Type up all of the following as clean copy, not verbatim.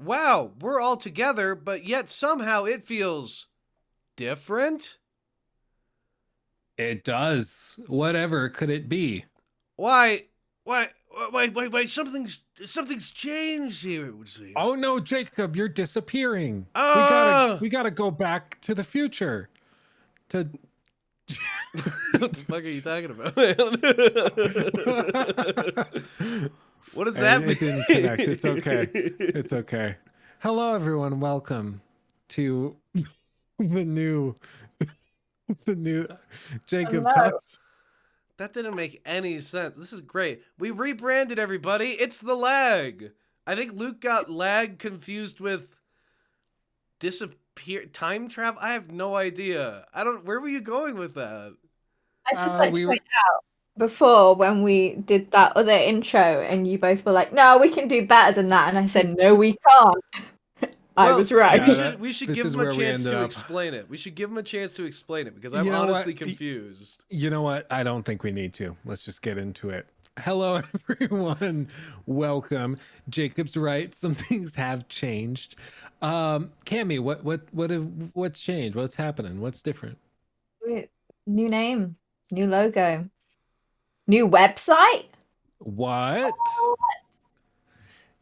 wow, we're all together, but yet somehow it feels different? It does. Whatever could it be? Why, why, something's changed here, it would seem. Oh no, Jacob, you're disappearing. We gotta Ah! we gotta go back to the future. To What the fuck are you talking about, man? What does that It didn't connect. It's okay. mean? It's okay. Hello everyone. Welcome to the new the new Jacob Hello. talk. That didn't make any sense. This is great. We rebranded everybody. It's the lag. I think Luke got lag confused with time travel. I have no idea. I don't. Where were you going with that? I just like We to were point out before when we did that other intro and you both were like, no, we can do better than that. And I said, no, we can't. I Well, was right. we should this give is him a where we chance ended to up. explain it. We should give him a chance to explain it because I'm You know honestly what? confused. You know what? I don't think we need to. Let's just get into it. Hello, everyone. Welcome. Jacob's right. Some things have changed. Cammy, what's changed? What's happening? What's different? New name, new logo, new website. What?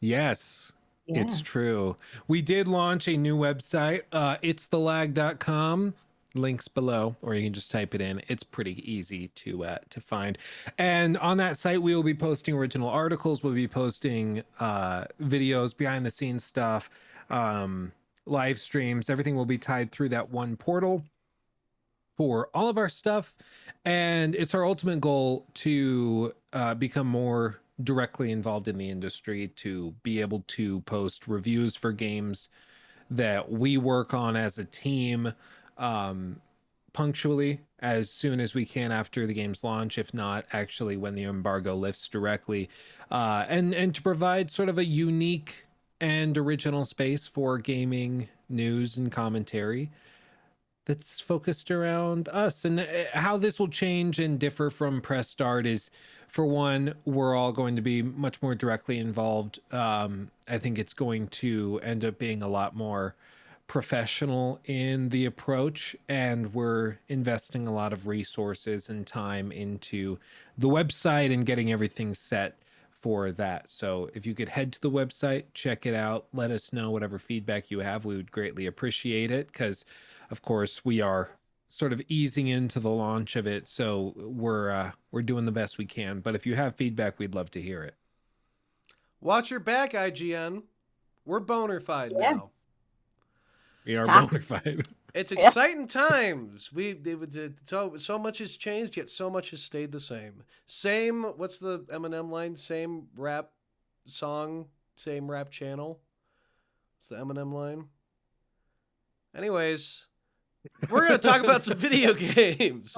Yes, it's Yeah. true. We did launch a new website. Itsthelag.com. Links below, or you can just type it in. It's pretty easy to find. And on that site, we will be posting original articles. We'll be posting videos, behind the scenes stuff, live streams. Everything will be tied through that one portal for all of our stuff. And it's our ultimate goal to become more directly involved in the industry, to be able to post reviews for games that we work on as a team, punctually, as soon as we can after the game's launch, if not actually when the embargo lifts directly, and to provide sort of a unique and original space for gaming news and commentary that's focused around us. And how this will change and differ from press start is, for one, we're all going to be much more directly involved. I think it's going to end up being a lot more professional in the approach, and we're investing a lot of resources and time into the website and getting everything set for that. So if you could head to the website, check it out, let us know whatever feedback you have. We would greatly appreciate it, because of course we are sort of easing into the launch of it, so we're doing the best we can. But if you have feedback, we'd love to hear it. Watch your back, IGN. We're boner fide Yeah. now. We are Ah. bona fide. It's Yeah. exciting times. So much has changed, yet so much has stayed the same. Same. What's the Eminem line? Same rap song, same rap channel. It's the Eminem line. Anyways, we're gonna talk about some video games.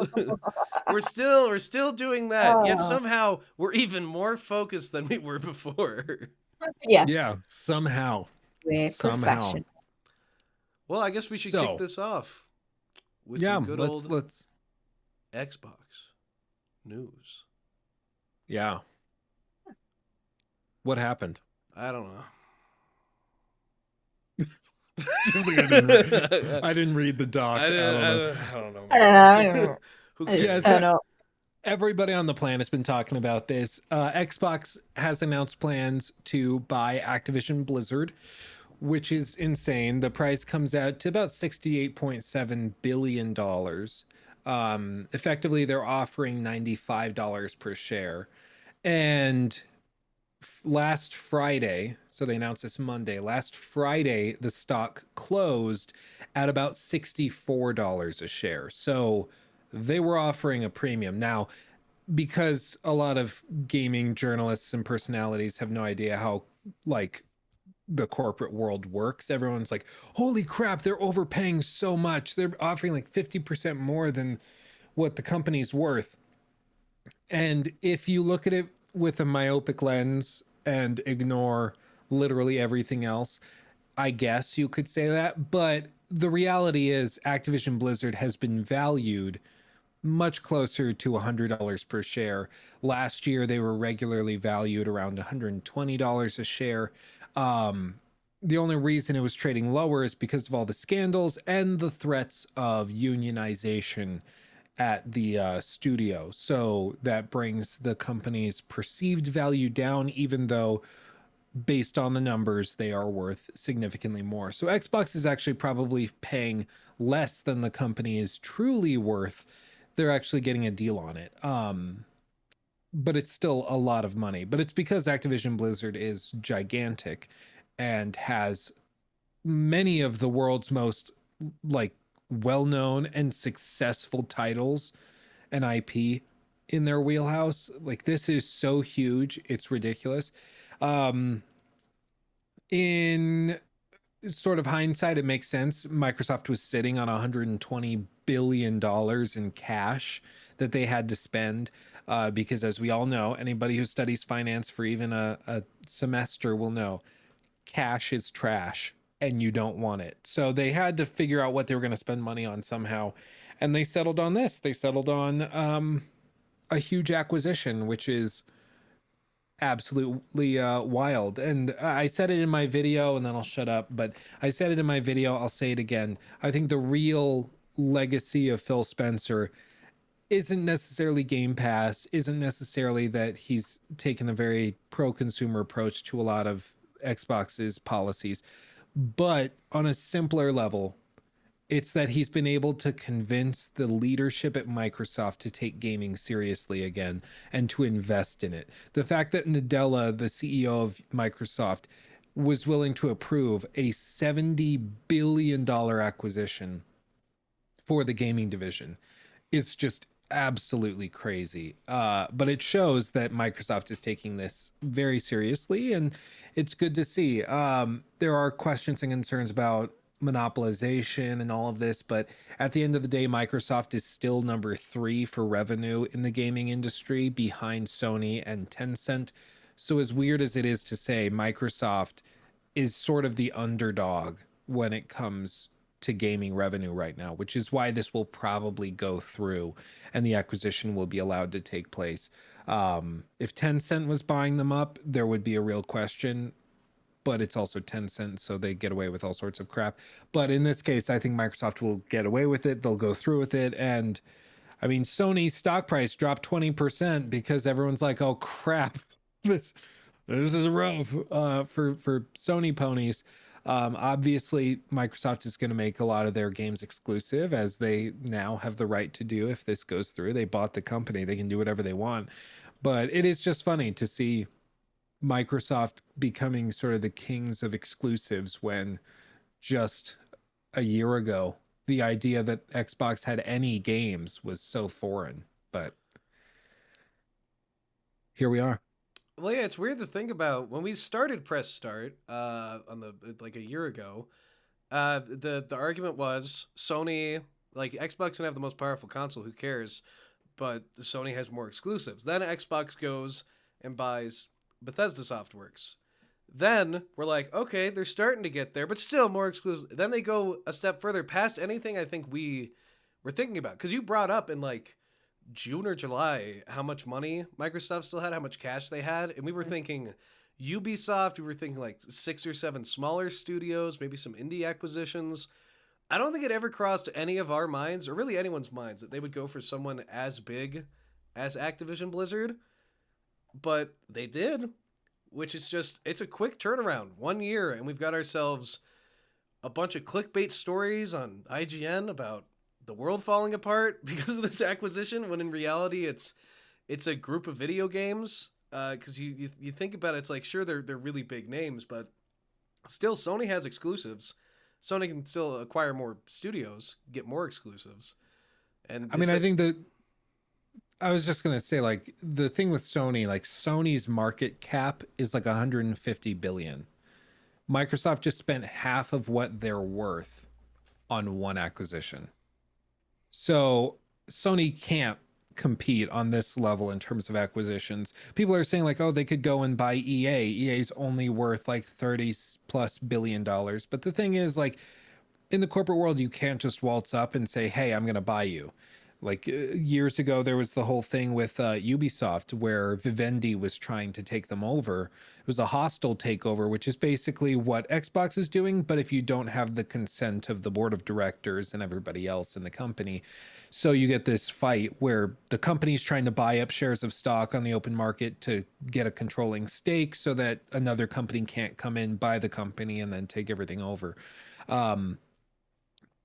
we're still doing that, yet Oh. somehow we're even more focused than we were before. Yeah, Yeah, somehow. we're professional. Well, I guess we should kick this off with Yeah, some good old let's Xbox news. yeah. What happened? I don't know. I didn't read the doc. I don't know. I don't know. I don't know. Who I just cares? don't know. Everybody on the planet's been talking about this. Xbox has announced plans to buy Activision Blizzard, which is insane. The price comes out to about $68.7 billion. Effectively, they're offering $95 per share. And last Friday, so they announced this Monday, last Friday, the stock closed at about $64 a share. So they were offering a premium. Now, because a lot of gaming journalists and personalities have no idea how, like, the corporate world works, everyone's like, holy crap, they're overpaying so much. They're offering like 50% more than what the company's worth. And if you look at it with a myopic lens and ignore literally everything else, I guess you could say that. But the reality is, Activision Blizzard has been valued much closer to $100 per share. Last year, they were regularly valued around $120 a share. the only reason it was trading lower is because of all the scandals and the threats of unionization at the studio. So that brings the company's perceived value down, even though based on the numbers, they are worth significantly more. So Xbox is actually probably paying less than the company is truly worth. They're actually getting a deal on it. But it's still a lot of money. But it's because Activision Blizzard is gigantic and has many of the world's most like well-known and successful titles and IP in their wheelhouse. Like this is so huge, it's ridiculous. In sort of hindsight, it makes sense. Microsoft was sitting on $120 billion in cash that they had to spend because, as we all know, anybody who studies finance for even a semester will know cash is trash and you don't want it. So they had to figure out what they were going to spend money on somehow. And they settled on this. They settled on a huge acquisition, which is absolutely wild. And I said it in my video and then I'll shut up, but I said it in my video, I'll say it again. I think the real legacy of Phil Spencer isn't necessarily Game Pass, isn't necessarily that he's taken a very pro-consumer approach to a lot of Xbox's policies, but on a simpler level, it's that he's been able to convince the leadership at Microsoft to take gaming seriously again and to invest in it. The fact that Nadella, the CEO of Microsoft, was willing to approve a $70 billion acquisition for the gaming division is just absolutely crazy. But it shows that Microsoft is taking this very seriously, and it's good to see. There are questions and concerns about monopolization and all of this, but at the end of the day, Microsoft is still number 3 for revenue in the gaming industry, behind Sony and Tencent. So as weird as it is to say, Microsoft is sort of the underdog when it comes to gaming revenue right now, which is why this will probably go through and the acquisition will be allowed to take place. If Tencent was buying them up, there would be a real question, but it's also Tencent, so they get away with all sorts of crap. But in this case, I think Microsoft will get away with it. They'll go through with it. And I mean, Sony's stock price dropped 20% because everyone's like, oh crap, this is rough for Sony ponies. Obviously, Microsoft is going to make a lot of their games exclusive, as they now have the right to do if this goes through. They bought the company, they can do whatever they want. But it is just funny to see Microsoft becoming sort of the kings of exclusives when just a year ago, the idea that Xbox had any games was so foreign. But here we are. Well, yeah, it's weird to think about when we started Press Start on the like a year ago. The argument was Sony, like Xbox, can have the most powerful console. Who cares? But Sony has more exclusives. Then Xbox goes and buys Bethesda Softworks. Then we're like, okay, they're starting to get there, but still more exclusive. Then they go a step further past anything I think we were thinking about. Because you brought up in like June or July how much money Microsoft still had, how much cash they had. And we were thinking Ubisoft, we were thinking like 6 or 7 smaller studios, maybe some indie acquisitions. I don't think it ever crossed any of our minds, or really anyone's minds, that they would go for someone as big as Activision Blizzard. But they did, which is just, it's a quick turnaround. 1 year, and we've got ourselves a bunch of clickbait stories on IGN about the world falling apart because of this acquisition, when in reality it's a group of video games. Because you think about it, it's like, sure, they're really big names, but still Sony has exclusives. Sony can still acquire more studios, get more exclusives. And I mean, I think that I was just gonna say, like, the thing with Sony, like Sony's market cap is like 150 billion. Microsoft just spent half of what they're worth on one acquisition. So Sony can't compete on this level in terms of acquisitions. People are saying like, oh, they could go and buy EA. EA's only worth like 30 plus billion dollars. But the thing is, like, in the corporate world, you can't just waltz up and say, hey, I'm going to buy you. Like years ago, there was the whole thing with Ubisoft where Vivendi was trying to take them over. It was a hostile takeover, which is basically what Xbox is doing, but if you don't have the consent of the board of directors and everybody else in the company. So you get this fight where the company's trying to buy up shares of stock on the open market to get a controlling stake so that another company can't come in, buy the company, and then take everything over. Um,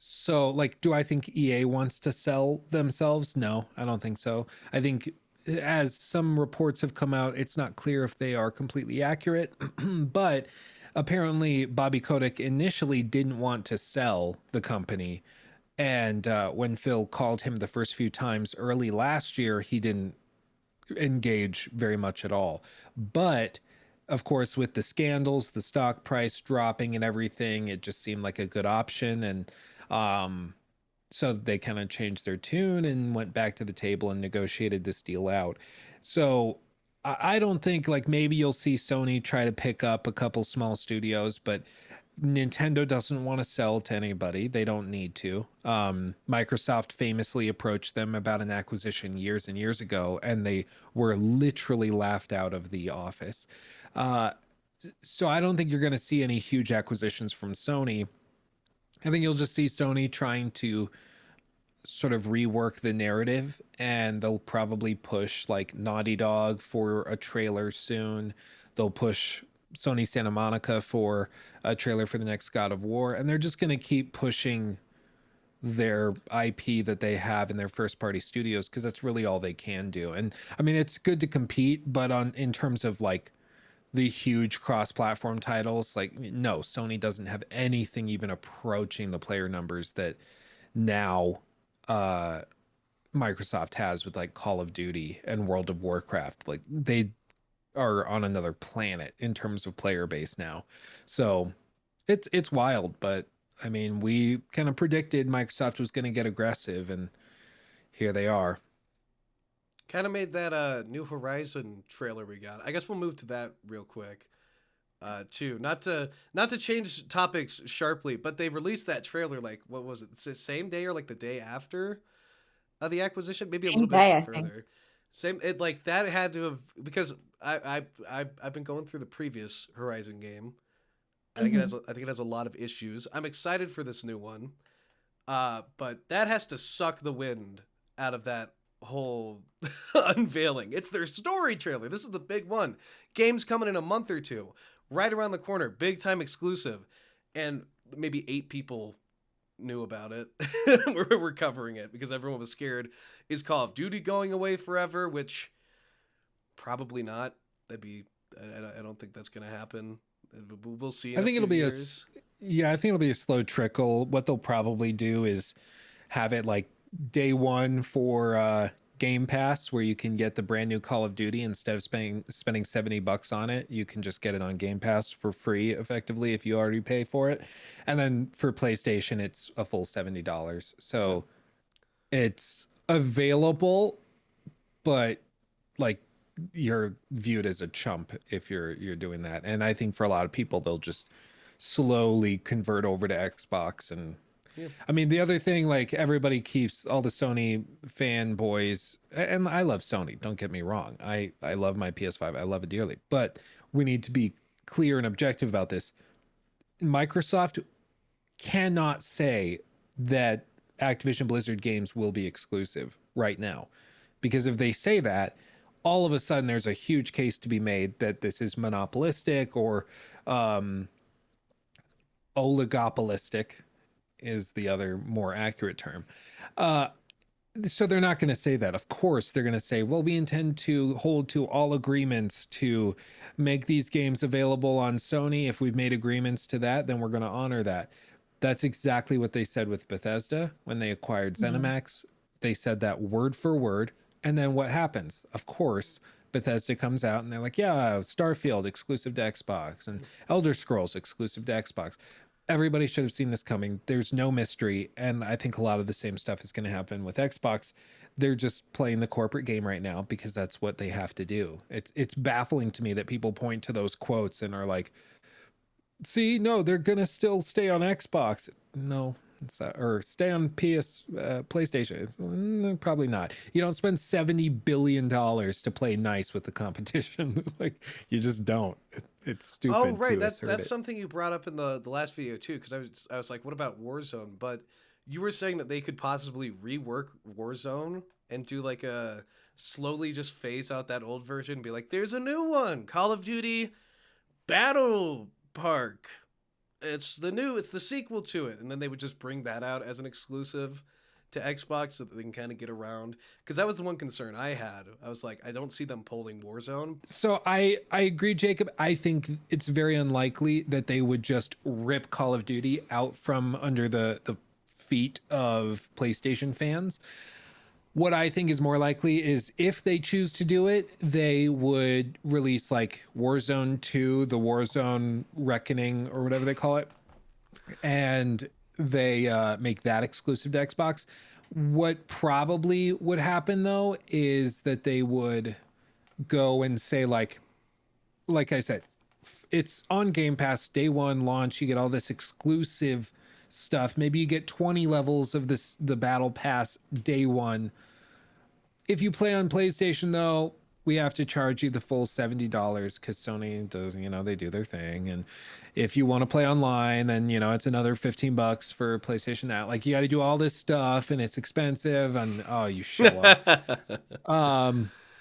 so, like, do I think EA wants to sell themselves? No, I don't think so. I think, as some reports have come out, it's not clear if they are completely accurate, but apparently Bobby Kotick initially didn't want to sell the company. And when Phil called him the first few times early last year, he didn't engage very much at all. But of course, with the scandals, the stock price dropping and everything, it just seemed like a good option. And um, so they kind of changed their tune and went back to the table and negotiated this deal out. So I don't think, like, maybe you'll see Sony try to pick up a couple small studios, but Nintendo doesn't want to sell to anybody. They don't need to. Microsoft famously approached them about an acquisition years and years ago, and they were literally laughed out of the office. Uh, so I don't think you're going to see any huge acquisitions from Sony. I think you'll just see Sony trying to sort of rework the narrative, and they'll probably push like Naughty Dog for a trailer soon. They'll push Sony Santa Monica for a trailer for the next God of War, and they're just going to keep pushing their IP that they have in their first party studios because that's really all they can do. And I mean, it's good to compete, but on in terms of like the huge cross-platform titles, like, no, Sony doesn't have anything even approaching the player numbers that now uh Microsoft has with like Call of Duty and World of Warcraft. Like, they are on another planet in terms of player base now. So it's wild, but I mean, we kind of predicted Microsoft was going to get aggressive, and here they are. Kind of made that New Horizon trailer we got. I guess we'll move to that real quick. Too. Not to change topics sharply, but they released that trailer like what was it? The same day or like the day after the acquisition, maybe a Same little bit day, I think. further. Same. It like that had to have because I've been going through the previous Horizon game. Mhm. I think it has a lot of issues. I'm excited for this new one. But that has to suck the wind out of that whole unveiling. It's their story trailer. This is the big one. Game's coming in a month or two, right around the corner, big time exclusive, and maybe 8 people knew about it. we're covering it because everyone was scared. Is Call of Duty going away forever? Which probably not. That'd be. I don't think that's gonna happen. We'll see in I a think few it'll be years. yeah, I think it'll be a slow trickle. What they'll probably do is have it like day one for Game Pass, where you can get the brand new Call of Duty instead of spending $70 on it. You can just get it on Game Pass for free, effectively, if you already pay for it. And then for PlayStation, it's a full $70. Yeah. So it's available, but like, you're viewed as a chump if you're doing that. And I think for a lot of people, they'll just slowly convert over to Xbox. And Yeah. I mean, the other thing, like, everybody keeps all the Sony fanboys, and I love Sony, don't get me wrong. I love my PS5. I love it dearly. But we need to be clear and objective about this. Microsoft cannot say that Activision Blizzard games will be exclusive right now. Because if they say that, all of a sudden there's a huge case to be made that this is monopolistic or um, oligopolistic is the other more accurate term. Uh, so they're not going to say that. Of course, they're going to say, well, we intend to hold to all agreements to make these games available on Sony. If we've made agreements to that, then we're going to honor that. That's exactly what they said with Bethesda when they acquired Mhm. ZeniMax. They said that word for word. And then what happens? Of course, Bethesda comes out and they're like, yeah, Starfield exclusive to Xbox and Elder Scrolls exclusive to Xbox. Everybody should have seen this coming. There's no mystery. And I think a lot of the same stuff is going to happen with Xbox. They're just playing the corporate game right now because that's what they have to do. It's baffling to me that people point to those quotes and are like, see, no, they're going to still stay on Xbox. No, So, or stay on PlayStation. Probably not. You don't spend $70 billion to play nice with the competition. Like, you just don't. It's Oh, stupid right. to assert That's it. something you brought up in the last video too, because I was like, what about Warzone? But you were saying that they could possibly rework Warzone and do like a slowly just phase out that old version, be like, there's a new one, Call of Duty Battle Park. It's the sequel to it, and then they would just bring that out as an exclusive to Xbox so that they can kind of get around. Because that was the one concern I had. I was like, I don't see them pulling Warzone. So I agree, Jacob. I think it's very unlikely that they would just rip Call of Duty out from under the feet of PlayStation fans. What I think is more likely is if they choose to do it, they would release like Warzone 2, the Warzone Reckoning, or whatever they call it, and they make that exclusive to Xbox. What probably would happen though is that they would go and say like I said, it's on Game Pass day one launch. You get all this exclusive stuff. Maybe you get 20 levels of the battle pass day one. If you play on PlayStation though, we have to charge you the full $70 because Sony does, they do their thing. And if you want to play online, then it's another $15 for PlayStation Now. Like, you got to do all this stuff and it's expensive, and oh, you show up.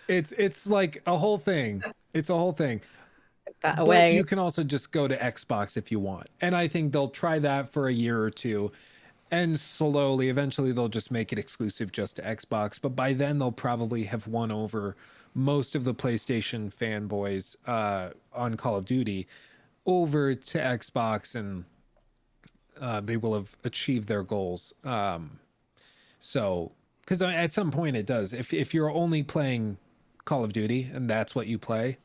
It's like a whole thing. It's a whole thing. That But away. you can also just go to Xbox if you want. And I think they'll try that for a year or two. And slowly, eventually, they'll just make it exclusive just to Xbox. But by then, they'll probably have won over most of the PlayStation fanboys on Call of Duty over to Xbox, and they will have achieved their goals. So, because at some point it does. If you're only playing Call of Duty and that's what you play,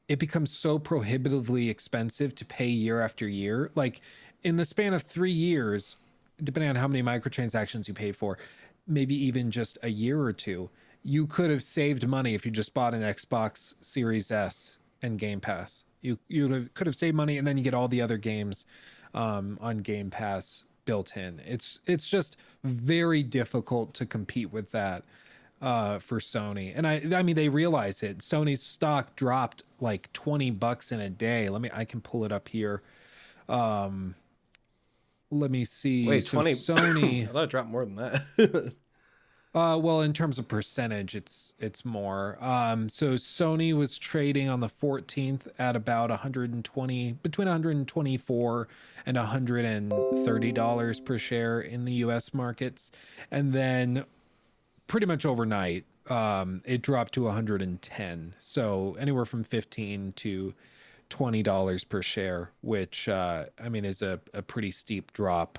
it becomes so prohibitively expensive to pay year after year. Like, in the span of 3 years, depending on how many microtransactions you pay for, maybe even just a year or two, you could have saved money if you just bought an Xbox Series S and Game Pass. Could have saved money, and then you get all the other games on Game Pass built in. It's just very difficult to compete with that for Sony. And I mean, they realize it. Sony's stock dropped like $20 in a day. I can pull it up here. Let me see. Wait, So 20. Sony, I thought it dropped more than that. well, in terms of percentage, it's more. So Sony was trading on the 14th at about 120, between 124 and $130 per share in the US markets. And then pretty much overnight, it dropped to 110. So anywhere from 15 to $20 per share, which I mean is a pretty steep drop,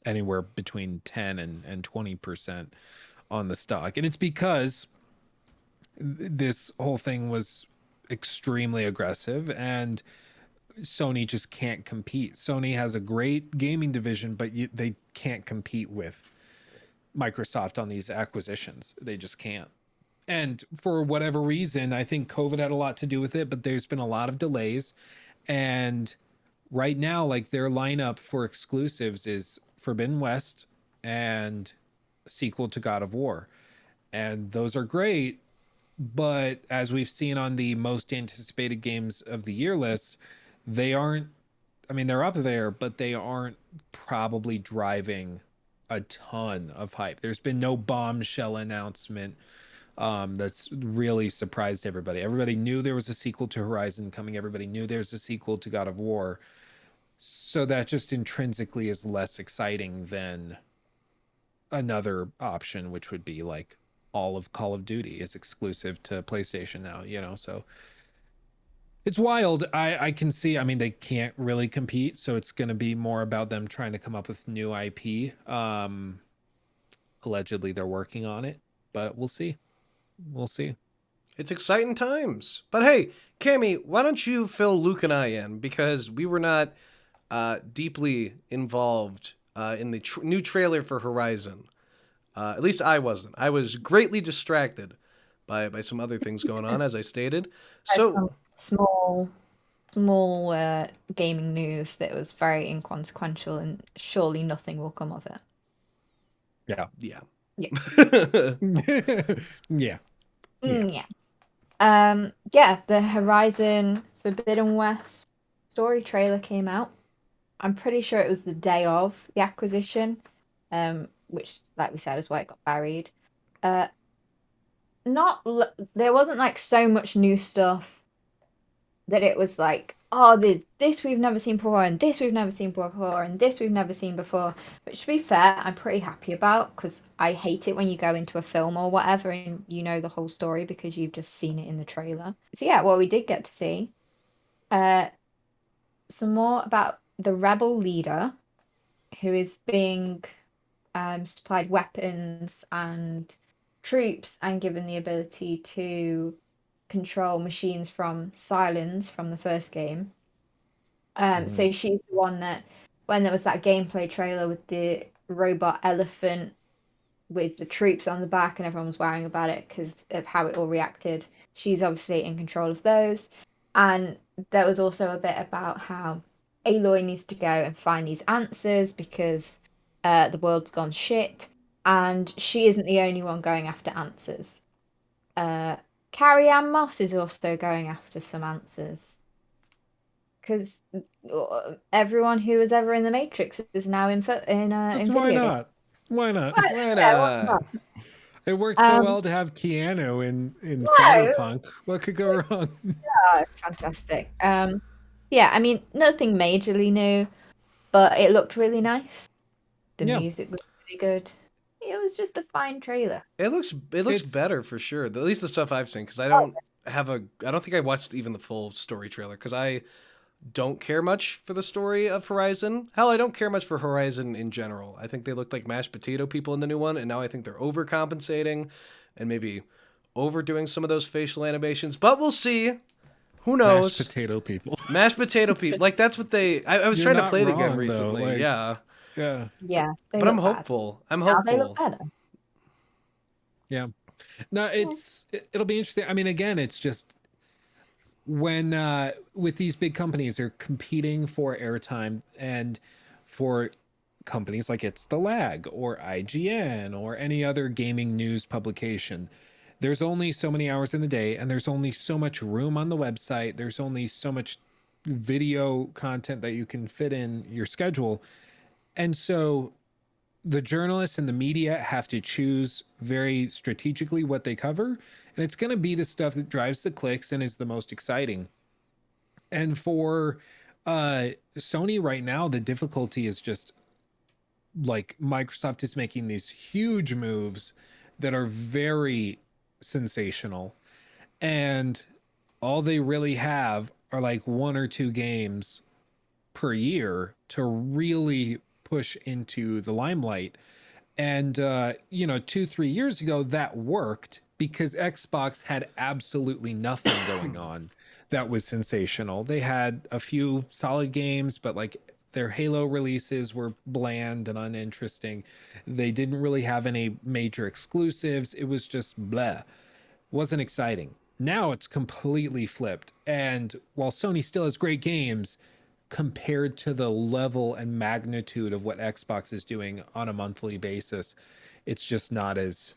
anywhere between 10 and 20% on the stock. And it's because this whole thing was extremely aggressive, and Sony just can't compete. Sony has a great gaming division, but they can't compete with Microsoft on these acquisitions. They just can't. And for whatever reason, I think COVID had a lot to do with it, but there's been a lot of delays. And right now, like, their lineup for exclusives is Forbidden West and sequel to God of War. And those are great, but as we've seen on the most anticipated games of the year list, they aren't, I mean, they're up there, but they aren't probably driving a ton of hype. There's been no bombshell announcement that's really surprised everybody. Everybody knew there was a sequel to Horizon coming. Everybody knew there's a sequel to God of War. So that just intrinsically is less exciting than another option, which would be like all of Call of Duty is exclusive to PlayStation now, so it's wild. I can see, I mean, they can't really compete, so it's going to be more about them trying to come up with new IP. Allegedly they're working on it, but we'll see. It's exciting times. But hey, Cammy, why don't you fill Luke and I in, because we were not deeply involved in the new trailer for Horizon. At least I wasn't. I was greatly distracted by some other things going on, as I stated. Some So small small gaming news that was very inconsequential, and surely nothing will come of it. Yeah. Yeah. Yeah. Yeah. Yeah, the Horizon Forbidden West story trailer came out. I'm pretty sure it was the day of the acquisition, which, like we said, is why it got buried. Uh, there wasn't like so much new stuff that it was like, oh, there's this we've never seen before, and this we've never seen before, and this we've never seen before. Which, to be fair, I'm pretty happy about, because I hate it when you go into a film or whatever and you know the whole story because you've just seen it in the trailer. So yeah, what we did get to see, some more about the rebel leader who is being supplied weapons and troops and given the ability to control machines from Silence from the first game. So she's the one that, when there was that gameplay trailer with the robot elephant with the troops on the back and everyone was worrying about it because of how it all reacted, she's obviously in control of those. And there was also a bit about how Aloy needs to go and find these answers because the world's gone shit, and she isn't the only one going after answers. Carrie Ann Moss is also going after some answers because everyone who was ever in the Matrix is now in Just why video games. not? Why not? Why Yeah, why not? not? It worked so well to have Keanu in No, Cyberpunk. What could go wrong? fantastic. Yeah, I mean, nothing majorly new, but it looked really nice. The Yeah. music was really good. It was just a fine trailer. It looks It's- better for sure. At least the stuff I've seen, because I Oh, don't think I watched even the full story trailer because I don't care much for the story of Horizon. Hell, I don't care much for Horizon in general. I think they looked like mashed potato people in the new one, and now I think they're overcompensating and maybe overdoing some of those facial animations. But we'll see. Who knows? Mashed potato people. Mashed potato people. Like that's what they. I was You're trying to not play it again wrong, though, recently. like- Yeah, Yeah. yeah, they but I'm look bad. hopeful. I'm Now they look hopeful. better. Yeah. No, it'll be interesting. I mean, again, it's just when with these big companies, they're competing for airtime, and for companies like It's the Lag or IGN or any other gaming news publication, there's only so many hours in the day, and there's only so much room on the website. There's only so much video content that you can fit in your schedule. And so the journalists and the media have to choose very strategically what they cover, and it's going to be the stuff that drives the clicks and is the most exciting. And for Sony right now, the difficulty is just like Microsoft is making these huge moves that are very sensational, and all they really have are like one or two games per year to really push into the limelight. And 2-3 years ago that worked because Xbox had absolutely nothing going on that was sensational. They had a few solid games, but like their Halo releases were bland and uninteresting. They didn't really have any major exclusives. It was just blah. Wasn't exciting. Now it's completely flipped. And while Sony still has great games, compared to the level and magnitude of what Xbox is doing on a monthly basis, it's just not as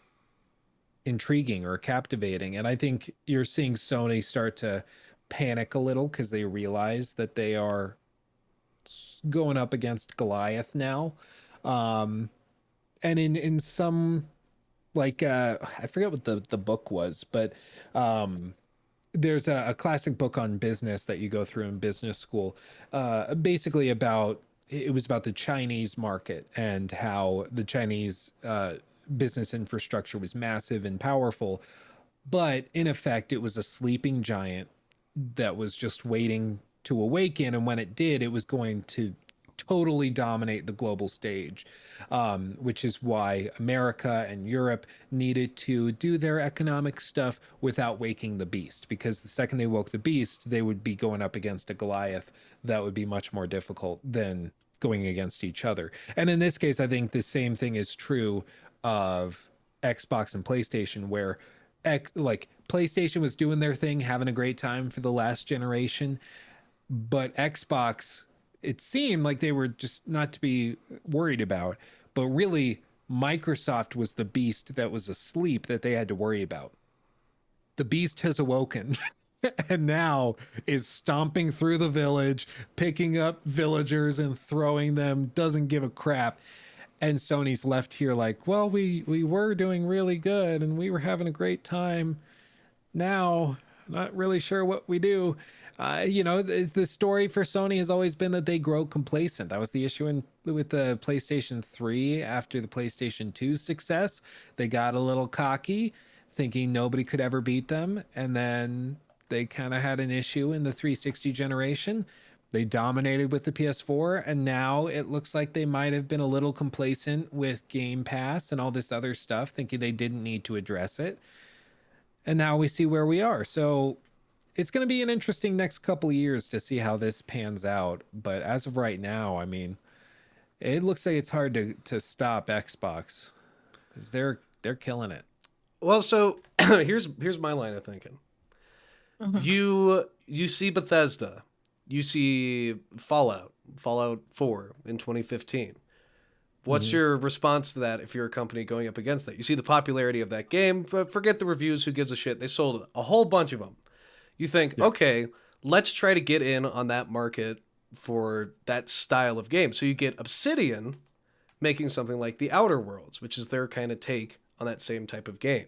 intriguing or captivating. And I think you're seeing Sony start to panic a little because they realize that they are going up against Goliath now. And in some, like I forget what the book was, but there's a classic book on business that you go through in business school, basically about, it was about the Chinese market and how the Chinese business infrastructure was massive and powerful, but in effect it was a sleeping giant that was just waiting to awaken, and when it did, it was going to totally dominate the global stage, which is why America and Europe needed to do their economic stuff without waking the beast, because the second they woke the beast, they would be going up against a Goliath that would be much more difficult than going against each other. And in this case, I think the same thing is true of Xbox and PlayStation, where like PlayStation was doing their thing, having a great time for the last generation. but Xbox, it seemed like they were just not to be worried about, but really Microsoft was the beast that was asleep that they had to worry about. The beast has awoken and now is stomping through the village, picking up villagers and throwing them, doesn't give a crap. And Sony's left here like, well, we were doing really good and we were having a great time. Now, not really sure what we do. The story for Sony has always been that they grow complacent. That was the issue with the PlayStation 3 after the PlayStation 2's success. They got a little cocky, thinking nobody could ever beat them. And then they kind of had an issue in the 360 generation. They dominated with the PS4, and now it looks like they might have been a little complacent with Game Pass and all this other stuff, thinking they didn't need to address it. And now we see where we are. So it's going to be an interesting next couple of years to see how this pans out. But as of right now, I mean, it looks like it's hard to stop Xbox because they're killing it. Well, so here's my line of thinking. You see Bethesda, you see Fallout 4 in 2015. What's your response to that if you're a company going up against that? You see the popularity of that game, forget the reviews, who gives a shit? They sold a whole bunch of them. You think, okay, let's try to get in on that market for that style of game. So you get Obsidian making something like The Outer Worlds, which is their kind of take on that same type of game.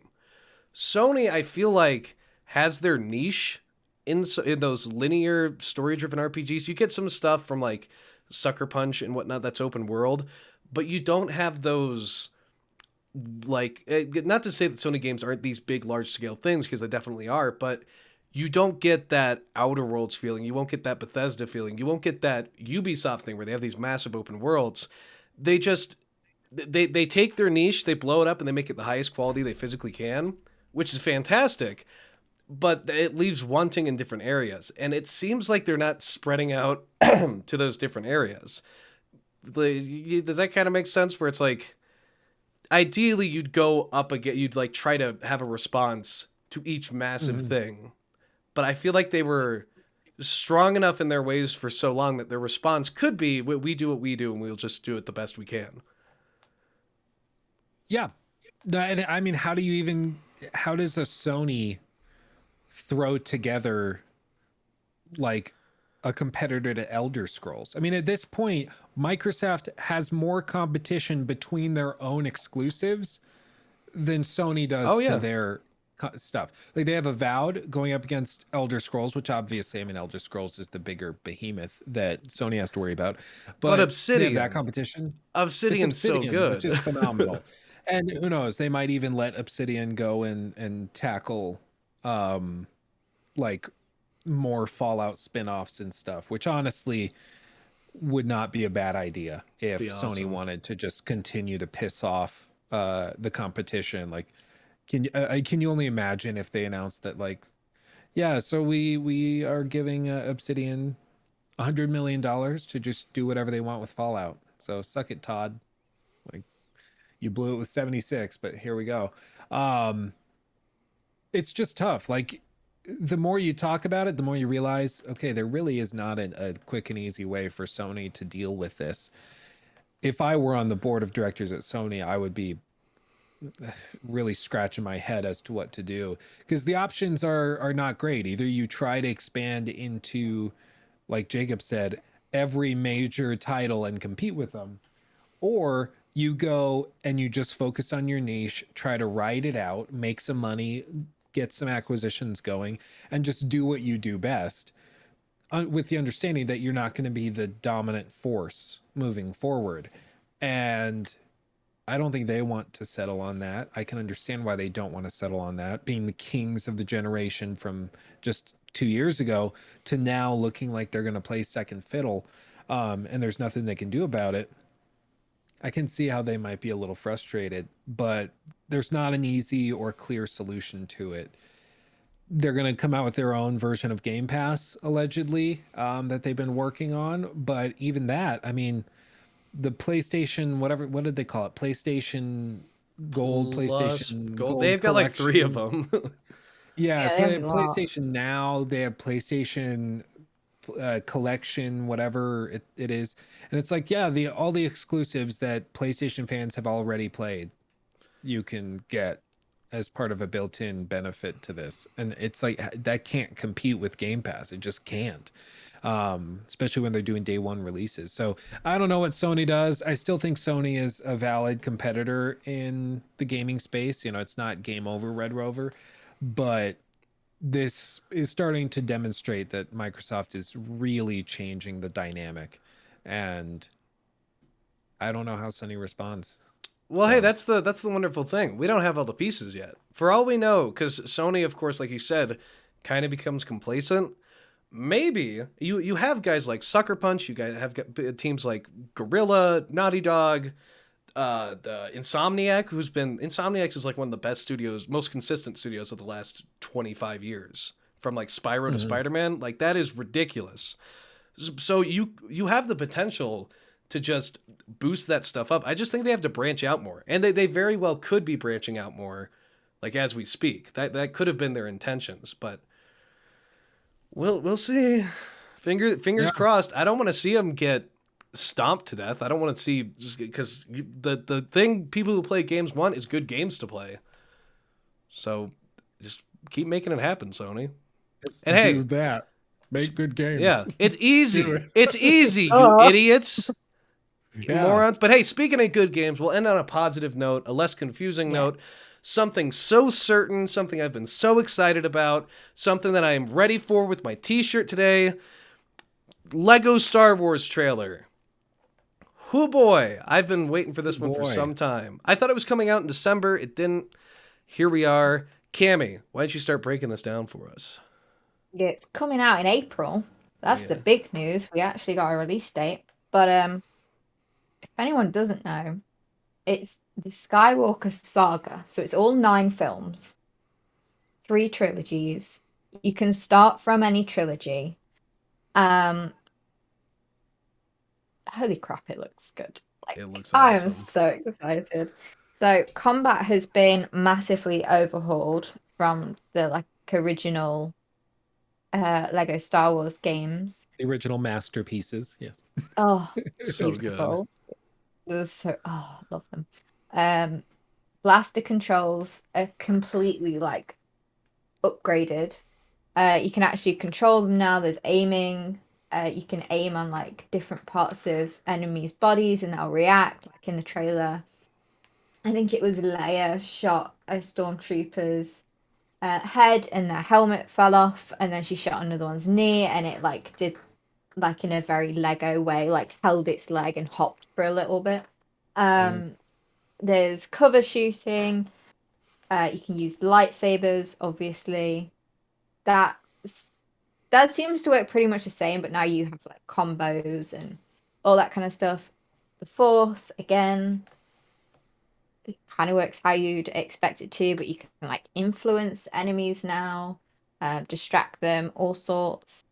Sony, I feel like, has their niche in those linear story-driven RPGs. You get some stuff from like Sucker Punch and whatnot that's open world, but you don't have those, like, not to say that Sony games aren't these big, large-scale things, because they definitely are, but you don't get that Outer Worlds feeling. You won't get that Bethesda feeling. You won't get that Ubisoft thing where they have these massive open worlds. They just, they take their niche, they blow it up, and they make it the highest quality they physically can, which is fantastic, but it leaves wanting in different areas. And it seems like they're not spreading out to those different areas. Does that kind of make sense? Where it's like, ideally you'd go up again, you'd like try to have a response to each massive thing. But I feel like they were strong enough in their ways for so long that their response could be, we do what we do and we'll just do it the best we can. Yeah. And I mean, how does a Sony throw together like a competitor to Elder Scrolls? I mean, at this point, Microsoft has more competition between their own exclusives than Sony does to their stuff. Like, they have Avowed going up against Elder Scrolls, which obviously, I mean, Elder Scrolls is the bigger behemoth that Sony has to worry about. But Obsidian, they have that competition. Obsidian's so good, which is phenomenal. And who knows, they might even let Obsidian go and tackle like more Fallout spin-offs and stuff, which honestly would not be a bad idea if Sony wanted to just continue to piss off the competition. Like, can you only imagine if they announced that, like, yeah, so we are giving Obsidian $100 million to just do whatever they want with Fallout. So suck it, Todd. Like, you blew it with 76, but here we go. It's just tough. Like, the more you talk about it, the more you realize, okay, there really is not a quick and easy way for Sony to deal with this. If I were on the board of directors at Sony, I would be really scratching my head as to what to do, because the options are not great. Either you try to expand into, like Jacob said, every major title and compete with them, or you go and you just focus on your niche, try to ride it out, make some money, get some acquisitions going, and just do what you do best, with the understanding that you're not going to be the dominant force moving forward. And I don't think they want to settle on that. I can understand why they don't want to settle on that, being the kings of the generation from just 2 years ago to now looking like they're going to play second fiddle, and there's nothing they can do about it. I can see how they might be a little frustrated, but there's not an easy or clear solution to it. They're going to come out with their own version of Game Pass, allegedly, that they've been working on. But even that, I mean, the PlayStation, whatever, what did they call it? PlayStation Gold, Plus PlayStation Gold. They've got like 3 of them. Yeah, so they they have have a lot. PlayStation Now, they have PlayStation collection, whatever it is. And it's like, yeah, all the exclusives that PlayStation fans have already played, you can get as part of a built-in benefit to this. And it's like that can't compete with Game Pass. It just can't. Especially when they're doing day one releases. So I don't know what Sony does. I still think Sony is a valid competitor in the gaming space. You know, it's not game over, Red Rover, but this is starting to demonstrate that Microsoft is really changing the dynamic, and I don't know how Sony responds. Well, hey, So that's the wonderful thing. We don't have all the pieces yet. For all we know, because Sony, of course, like you said, kind of becomes complacent. Maybe you have guys like Sucker Punch. You guys have teams like Gorilla, Naughty Dog, the Insomniac, who's been Insomniac is like one of the best studios, most consistent studios of the last 25 years. From like Spyro to Mhm. Spider-Man, like that is ridiculous. So you have the potential to just boost that stuff up. I just think they have to branch out more, and they very well could be branching out more, like as we speak. That could have been their intentions, but we'll see. Fingers Yeah, crossed. I don't want to see them get stomped to death. I don't want to see, just because the thing people who play games want is good games to play. So just keep making it happen, Sony. just And do hey, that. Make good games. yeah, it's Do easy. it. It's easy, you Oh, idiots. Yeah. Morons. But hey, speaking of good games, we'll end on a positive note, a less confusing yeah. note. Something so certain, something I've been so excited about, something that I am ready for with my t-shirt today. Lego Star Wars trailer. Whoo boy, I've been waiting for this one for Boy. some time. I thought it was coming out in December. It didn't. Here we are. Cammy, why don't you start breaking this down for us? Yeah, it's coming out in April. Oh, That's the yeah. big news. We actually got a release date. But if anyone doesn't know, it's the Skywalker saga. So it's all 9 films, 3 trilogies. You can start from any trilogy. Um, holy crap, it looks good. Like, It looks I am awesome. so excited. So combat has been massively overhauled from the like original Lego Star Wars games. The original masterpieces. Yes. Oh, So good. beautiful. They're so, oh, love them. Um, blaster controls are completely like upgraded. You can actually control them now. There's aiming. You can aim on like different parts of enemies' bodies and they'll react, like in the trailer. I think it was Leia shot a stormtrooper's head and their helmet fell off, and then she shot another one's knee, and it like did like in a very Lego way, like held its leg and hopped for a little bit. Mm. There's cover shooting. You can use lightsabers, obviously. That that seems to work pretty much the same, but now you have like combos and all that kind of stuff. The Force, again, it kind of works how you'd expect it to, but you can like influence enemies now, distract them, all sorts.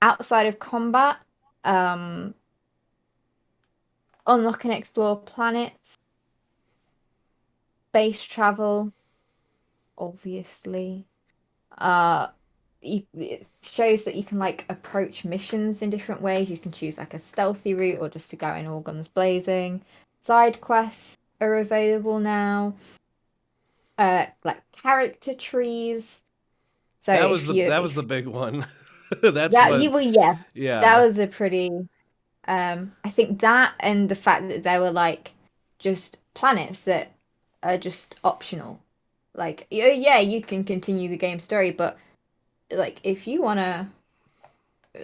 Outside of combat, um, unlock and explore planets, space travel, obviously. It shows that you can like approach missions in different ways. You can choose like a stealthy route or just to go in all guns blazing. Side quests are available now. Like character trees. So if you That was the if big one. That's that what. you well yeah, that Yeah. was a pretty I think that and the fact that they were like just planets that are just optional. Like yeah, you can continue the game story, but like if you want to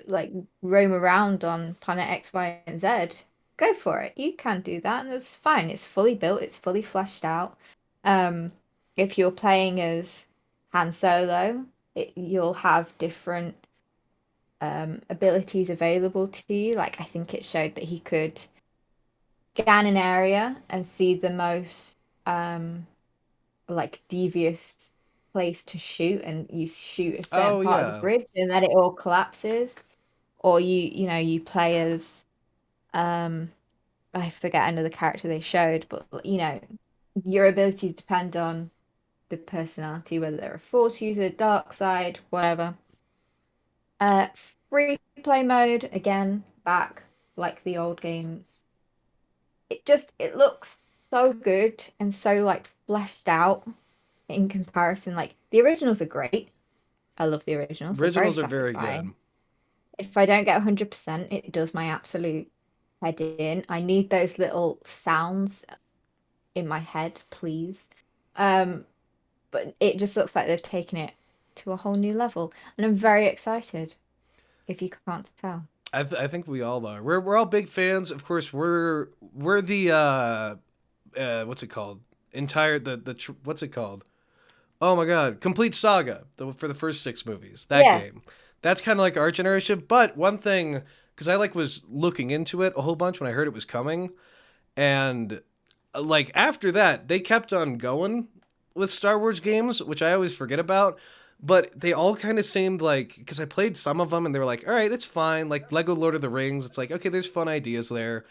like roam around on planet X, Y, and Z, go for it. You can do that, and that's fine. It's fully built. It's fully fleshed out. Um, if you're playing as Han Solo, you'll have different abilities available to you. Like I think it showed that he could scan an area and see the most like devious place to shoot, and you shoot a certain Oh part of the yeah. bridge, and then it all collapses. Or you play as um I forget another character they showed, but your abilities depend on the personality, whether they're a force user, dark side, whatever. Uh Free play mode, again, back like the old games. It looks so good and so like fleshed out in comparison. Like the originals are great. I love the originals. They're very Originals are very satisfying. good. If I don't get 100%, it does my absolute head in. I need those little sounds in my head, please. But it just looks like they've taken it to a whole new level, and I'm very excited. If you can't tell, I think we all are. We're all big fans. Of course, we're the what's it called? Entire what's it called? Oh my God, Complete Saga for the first 6 movies. That yeah, game. That's kind of like our generation. But one thing, because I like was looking into it a whole bunch when I heard it was coming, and like after that, they kept on going with Star Wars games, which I always forget about. But they all kind of seemed like, because I played some of them and they were like, all right, that's fine. Like Lego Lord of the Rings, it's like, okay, there's fun ideas there.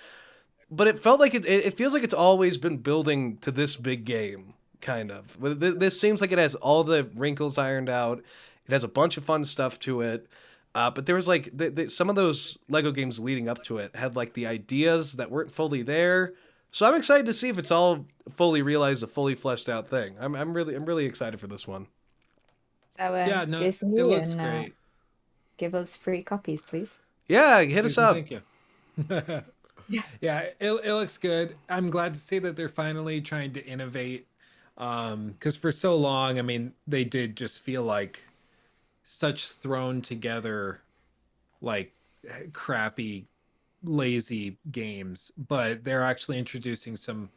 But it felt like it feels like it's always been building to this big game, kind of. This seems like it has all the wrinkles ironed out. It has a bunch of fun stuff to it. But there was like some of those Lego games leading up to it had like the ideas that weren't fully there. So I'm excited to see if it's all fully realized, a fully fleshed out thing. I'm really excited for this one. so Yeah, no, it Disney looks and great. give us free copies, please. Yeah, hit us Susan, up. thank you. Yeah, it looks good. I'm glad to see that they're finally trying to innovate. Because for so long, I mean, they did just feel like such thrown together, like crappy, lazy games, but they're actually introducing some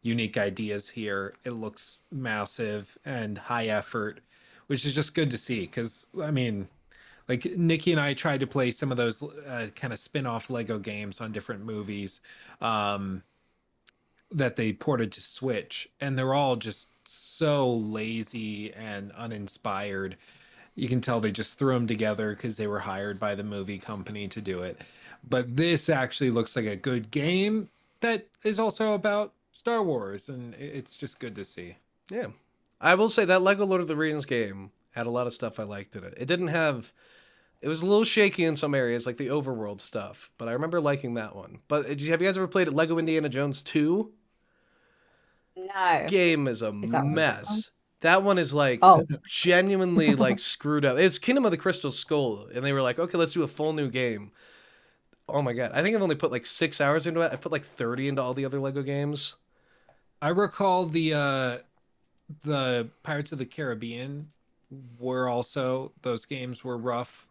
unique ideas here. It looks massive and high effort, which is just good to see. Because, I mean, like Nikki and I tried to play some of those kind of spin-off Lego games on different movies um, that they ported to Switch, and they're all just so lazy and uninspired. You can tell they just threw them together because they were hired by the movie company to do it. But this actually looks like a good game that is also about Star Wars, and it's just good to see. Yeah. I will say that Lego Lord of the Rings game had a lot of stuff I liked in it. It didn't have. It was a little shaky in some areas, like the overworld stuff, but I remember liking that one. But have you guys ever played Lego Indiana Jones 2? No, Game is a is that what it's called? mess. That one is like Oh, genuinely like screwed up. It's Kingdom of the Crystal Skull, and they were like, okay, let's do a full new game. Oh my God. I think I've only put like 6 hours into it. I've put like 30 into all the other Lego games. I recall the Pirates of the Caribbean were also those games were rough.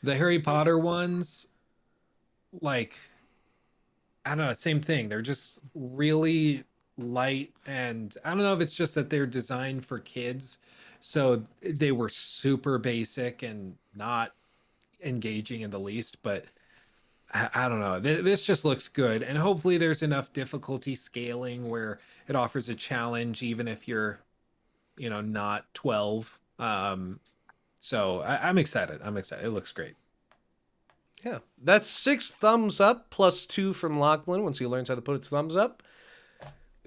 The Harry Potter ones, like I don't know, same thing. They're just really light, and I don't know if it's just that they're designed for kids, so they were super basic and not engaging in the least. But I don't know. This just looks good, and hopefully there's enough difficulty scaling where it offers a challenge, even if you're, not 12. So I'm excited. I'm excited. It looks great. Yeah. That's 6 thumbs up plus 2 from Lachlan once he learns how to put his thumbs up.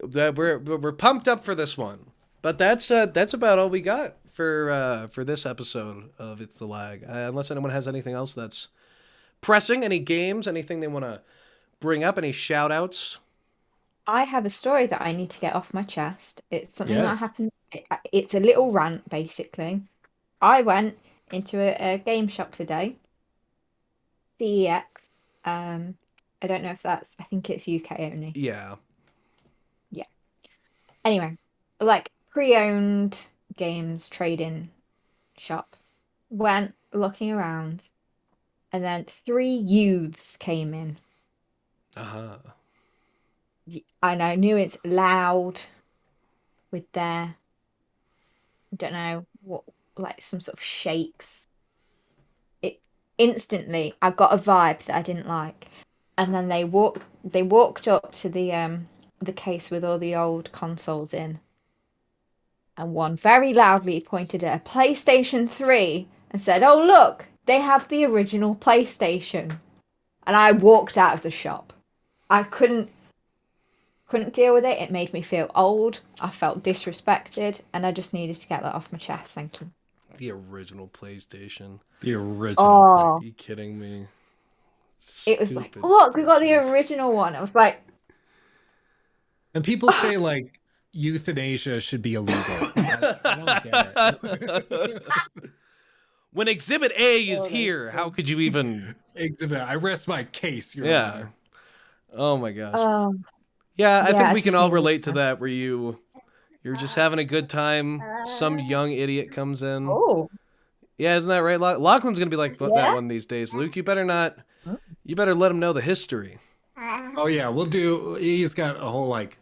We're pumped up for this one. But that's about all we got for this episode of It's the Lag. Unless anyone has anything else that's pressing, any games, anything they want to bring up, any shout outs. I have a story that I need to get off my chest. It's something that Yes. happened. It's a little rant, basically. I went into a game shop today, CEX. I don't know if that's. I think it's UK only. Yeah. Yeah. Anyway, like pre-owned games trading shop. Went looking around, and then 3 youths came in. Uh-huh. And I knew it's loud with their, I don't know what, like some sort of shakes. It instantly, I got a vibe that I didn't like, and then they walked up to the case with all the old consoles in, and one very loudly pointed at a PlayStation 3 and said, "Oh look, they have the original PlayStation." And I walked out of the shop. I couldn't deal with it. It made me feel old. I felt disrespected, and I just needed to get that off my chest. Thank you. The original PlayStation. The original play. Oh, Are you kidding me? it was like, Stupid look, we got the bitches. original one. I was like, And people say like euthanasia should be illegal. I don't get it. When Exhibit A is Oh, here, how could you even? Exhibit, I rest my case, Your Yeah. Honor. Oh my gosh. um, Yeah, I yeah, think I we can just all need relate to to- that. Where you're just having a good time. Some young idiot comes in. oh, Yeah, isn't that right? Lachlan's gonna be like that Yeah. one these days. Luke, you better not. You better let him know the history. Oh yeah, we'll do. He's got a whole like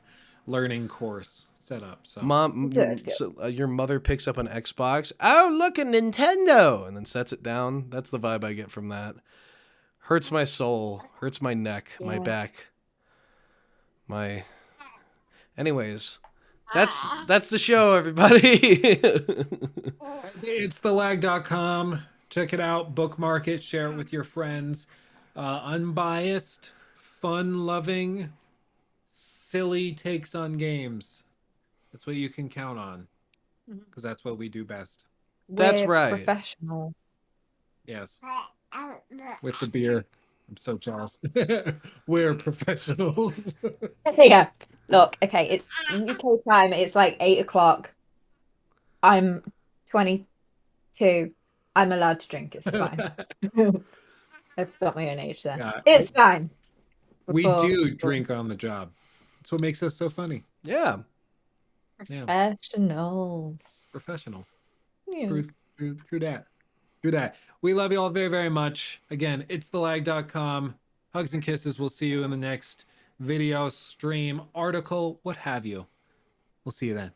learning course set up. So Mom, Good. your mother picks up an Xbox. Oh, look, a Nintendo, and then sets it down. That's the vibe I get from that. Hurts my soul. Hurts my neck, my Yeah. back, my. Anyways, that's the show, everybody. it's thelag.com. Check it out, bookmark it, share it with your friends. Unbiased, fun-loving, silly takes on games. That's what you can count on, because that's what we do best. That's we're right. Professionals. Yes. With the beer. I'm so jealous. We're professionals. Yeah. Look, okay, it's UK time. It's like 8 o'clock. I'm 22. I'm allowed to drink. It's fine. I've got my own age there. Yeah. It's fine. We Before- do drink on the job. That's what makes us so funny. Yeah. Yeah. Professionals. Professionals. Yeah. True that. True that. We love you all very, very much. Again, it's thelag.com. Hugs and kisses. We'll see you in the next video, stream, article, what have you. We'll see you then.